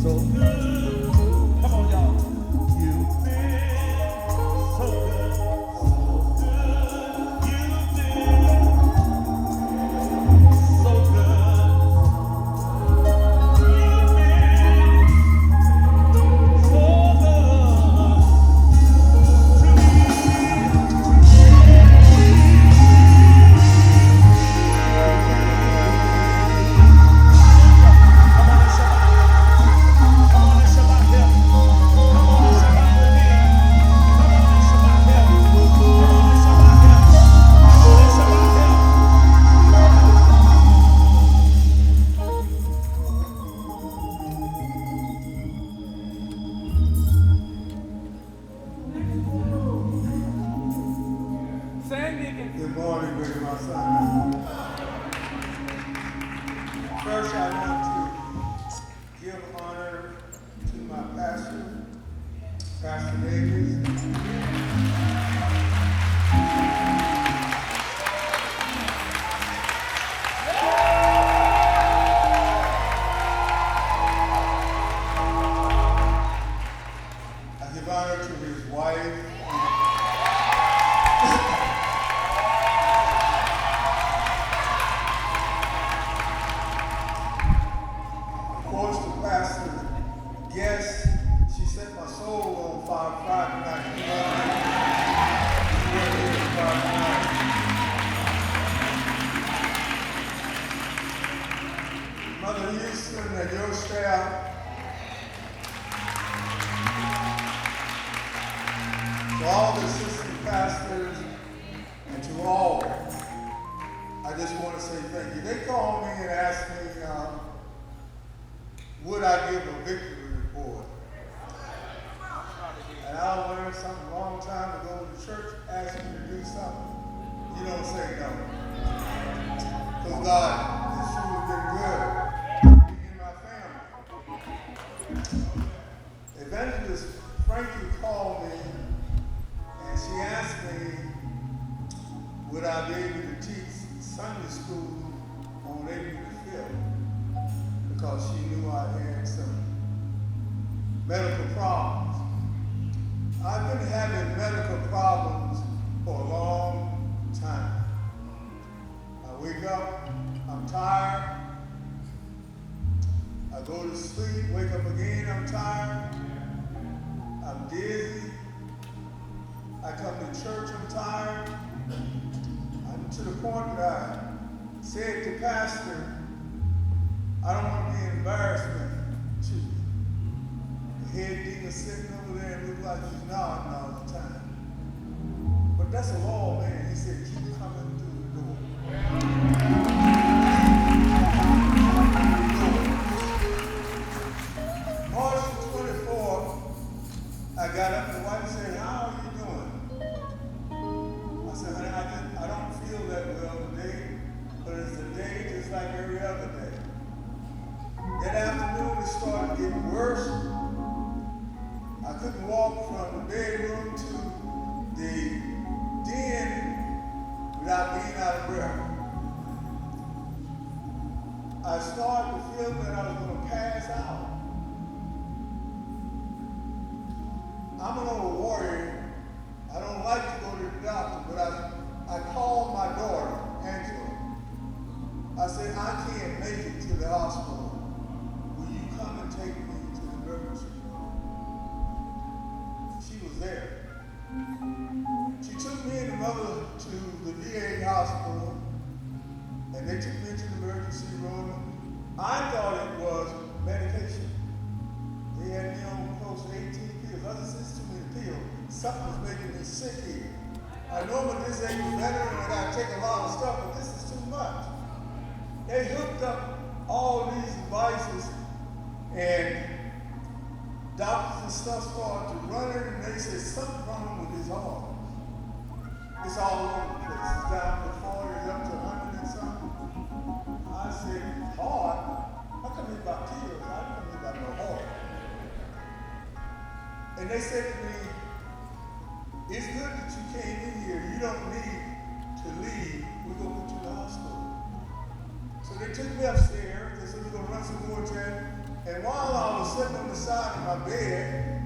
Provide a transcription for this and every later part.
so good. Come on, y'all. You've been so good. You've been so good. You've been so good to me. Good morning, Greater Mount Sinai. First, I want to give honor to my pastor, Pastor Davis. I give honor to his wife. Yes, she set my soul on fire Friday night. Mother Houston and your staff, to all the assistant pastors, and to all, I just want to say thank you. They called me and asked me, would I give a victory report? And I learned something a long time ago. The church asked me to do something. You don't say no. Because God has truly been good to me and my family. Evangelist Frankie called me and she asked me, would I be able to teach Sunday school on April the 5th? Because she knew I had some medical problems. I've been having medical problems for a long time. I wake up, I'm tired. I go to sleep, wake up again, I'm tired. I'm dizzy. I come to church, I'm tired. I'm to the point that I said to Pastor, I don't want to be an embarrassment to you. The head demon sitting over there and look like he's nodding all the time. But that's a law, man. He said, keep coming through the door. March 24th, I got up and the wife said, how are you doing? I said, honey, I don't feel that well today, but it's a day just like every other day. That afternoon, it started getting worse. I couldn't walk from the bedroom to the den without being out of breath. I started to feel that I was going to pass out. I'm an old warrior. I don't like to go to the doctor, but I called my daughter, Angela. I said, I can't make it to the hospital. Come and take me to the emergency room. She was there. She took me and the mother to the VA hospital, and they took me to the emergency room. I thought it was medication. They had me on close to 18 pills. I said, it's too many pills. Something was making me sick here. I know I'm a disabled veteran and I gotta take a lot of stuff, but this is too much. They hooked up all these devices and doctors and stuff started to run it, and they said something wrong with his heart. It's all over the place. It's down to 40, it's up to 100 and something. I said, heart? How come he about pills? How come he about no heart? And they said to me, it's good that you came in here. You don't need to leave. We're going to put you in the hospital. So they took me upstairs. They said, we're going to run some more tests. And while I was was sitting on the side of my bed,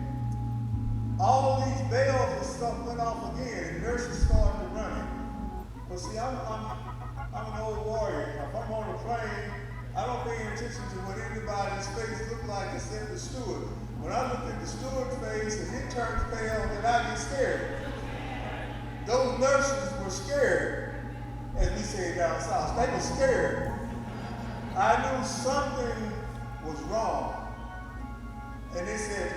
all these bells and stuff went off again, and nurses started running. But see, I'm an old warrior. If I'm on a plane, I don't pay attention to what anybody's face look like except the steward. When I look at the steward's face and it turns pale, then I get scared. Those nurses were scared, as we say down south. They were scared. I knew something was wrong. And they said,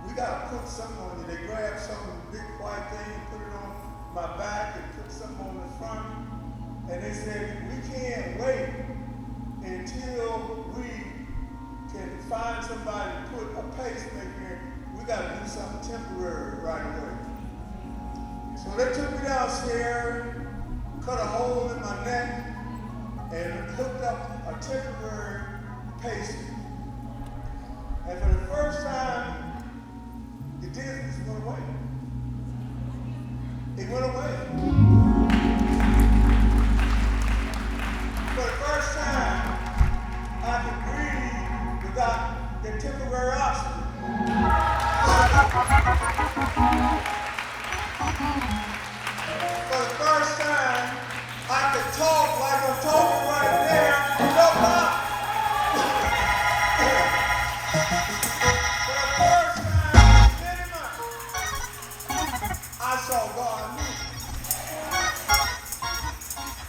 we got to put something on you. They grabbed some big white thing and put it on my back and put something on the front. And they said, we can't wait until we can find somebody to put a pacemaker in. We got to do something temporary right away. So they took me downstairs, cut a hole in my neck, and hooked up a temporary pacemaker. And for the first time, the dizziness went away. It went away. For the first time, I could breathe without the temporary oxygen. For the first time, I could talk like I'm talking right there. No problem. For the first time in many months, I saw God move.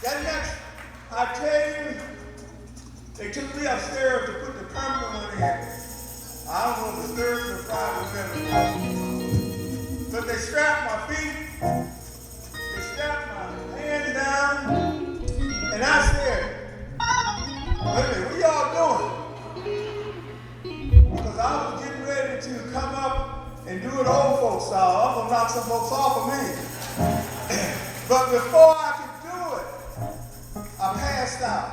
That next, I tell you, they took me upstairs to put the permanent in. I don't know if it's Thursday or Friday or but they strapped my feet, they strapped my hands down, and I said, wait a minute, what y'all doing? Because I was getting ready to come up and do it old folks style. I'm going to knock some folks off of me. But before I could do it, I passed out.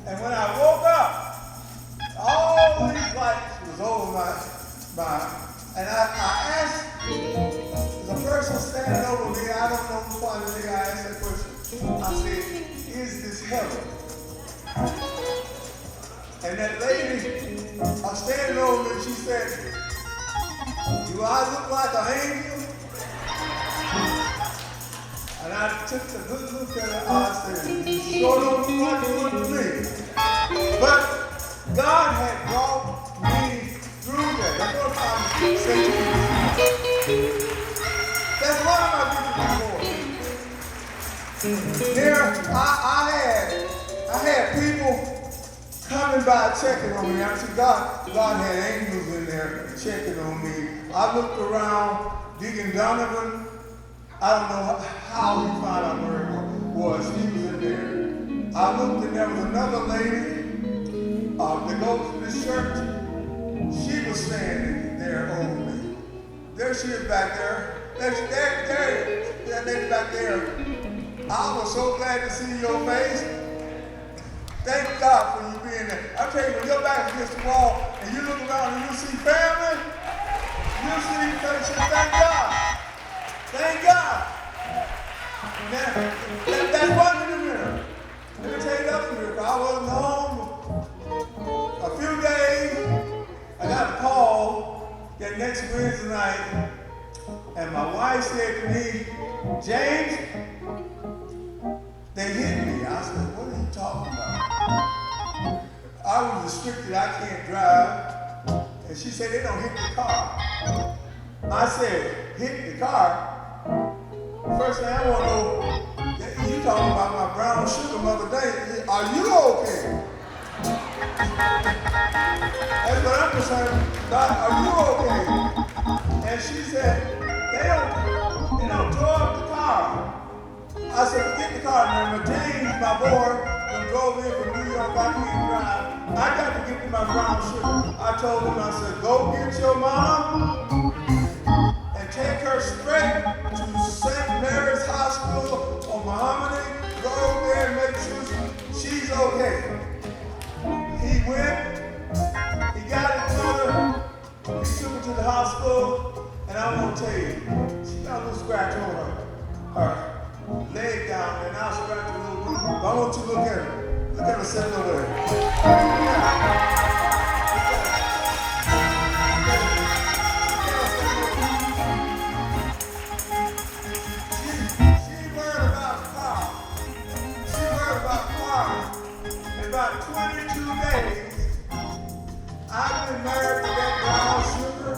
And when I woke up, all these lights was over my and I asked the person standing over me, I don't know why the nigga I asked that question. I said, is this heaven? And that lady standing over me, she said, do I look like an angel? And I took a good look at her. I said, you sure don't look like one to me. But God had brought me through that. That's what I'm saying to you. That's one of my visions before. There, I had people coming by checking on me. I said, God had angels in there checking on me. I looked around, Deacon Donovan, I don't know how he found out where it was. He was in there. I looked and there was another lady that goes to this church. She was standing there over me. There she is back there. That lady back there. I was so glad to see your face. Thank God for you being there. I tell you, when your back against the wall and you look around and you see family, you see thank God. Thank God. Now, that's one in the mirror. Let me tell you the other miracle. I wasn't home a few days. I got a call that next Wednesday night, and my wife said to me, James, they hit me. I said, what are you talking about? I was restricted, I can't drive. And she said, they don't hit the car. I said, hit the car? First thing I want to know, you talking about my brown sugar mother day. Are you okay? That's what I'm concerned about. Are you okay? And she said, they don't tow up the car. I said, forget the car. Now, James, my boy, drove in from New York, I can't drive. I got to get to my brown sugar. I told him, I said, go get your mama and take her straight to St. Mary's Hospital on Muhammad. Go over there and make sure she's okay. He went, he got it to her, he took her to the hospital, and I'm going to tell you, she got a little scratch on her leg down, and I'll scratch a little bit. But I want you to look at her. Look at her sitting over there. I've been married to that brown sugar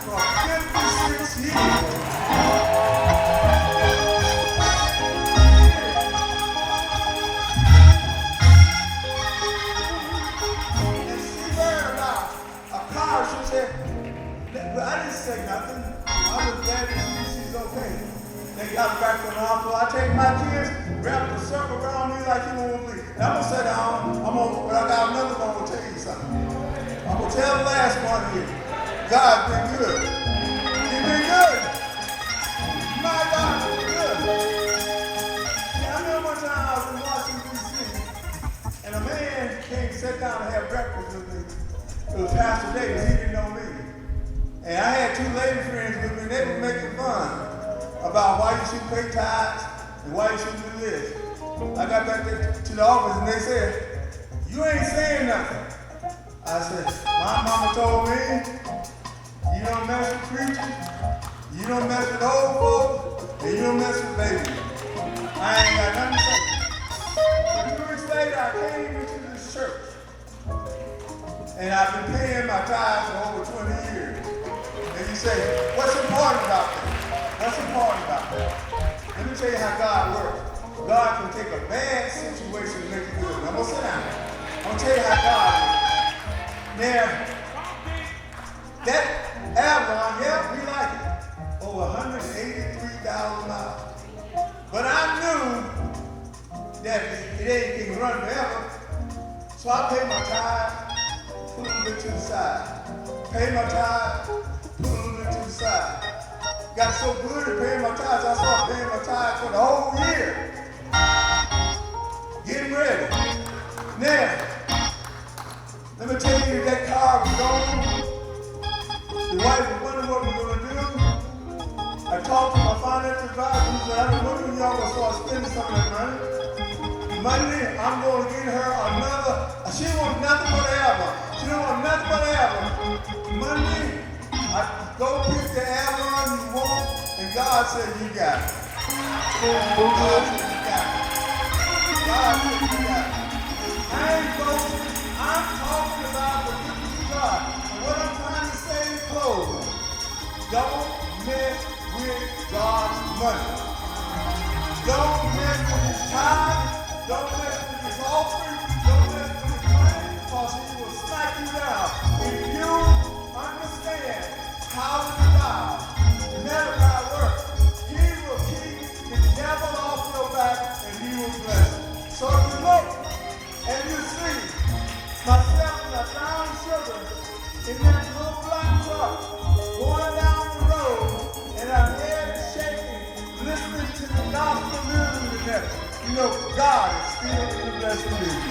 for 56 years. And she heard about a car. She said, well, I didn't say nothing. I was glad to see she's okay. They got her back to the hospital. I take my kids, wrap the circle around me like you won't believe. And I'm gonna sit down. But I got another one. I'm gonna tell you something. I'm gonna tell the last one here. God's been good. He's been good. My God's been good. See, I remember one time I was in Washington, D.C., and a man came, sat down and had breakfast with me. It was Pastor Davis. He didn't know me. And I had two lady friends with me, and they were making fun about why you shouldn't pay tithes and why you shouldn't do this. I got back there to the office and they said, you ain't saying nothing. I said, my mama told me, you don't mess with preachers, you don't mess with old folks, and you don't mess with babies. I ain't got nothing to say. A few weeks later, I came into this church, and I've been paying my tithes for over 20 years. And you say, what's important about that? What's important about that? Let me tell you how God works. God can take a bad situation and make it good. Now, I'm going to sit down. I'm going to tell you how God works. Now, that Avalon, yeah, we like it. Over 183,000 miles. But I knew that it ain't can run forever. So I paid my tithe, put a little bit to the side. Paid my tithe, put a little bit to the side. Got so good at paying my tithes, I started paying my tithes for the whole year. Getting ready. Now, let me tell you, that car was gone. The wife was wondering what we're going to do. I talked to my financial advisor and said, I've been wondering when y'all going to start spending some of that money. Monday, I'm going to get her another. She didn't want nothing but an album. She didn't want nothing but an album. Monday, I go pick the album you want, and God said you got it. God said you got it. God said you got it. I ain't going. I'm talking about the goodness of God. And what I'm trying to say in closing, don't mess with God's money. Don't mess with his time. Don't mess with his offering. Don't mess with his money, because he will smack you down. If you understand how to divide, never how it works, he will keep the devil off your back and he will bless you. So if you look and you see myself and 1,000 children in that little black truck going down the road, and our head is shaking, listening to the gospel music together, you know God is still in the blessed music.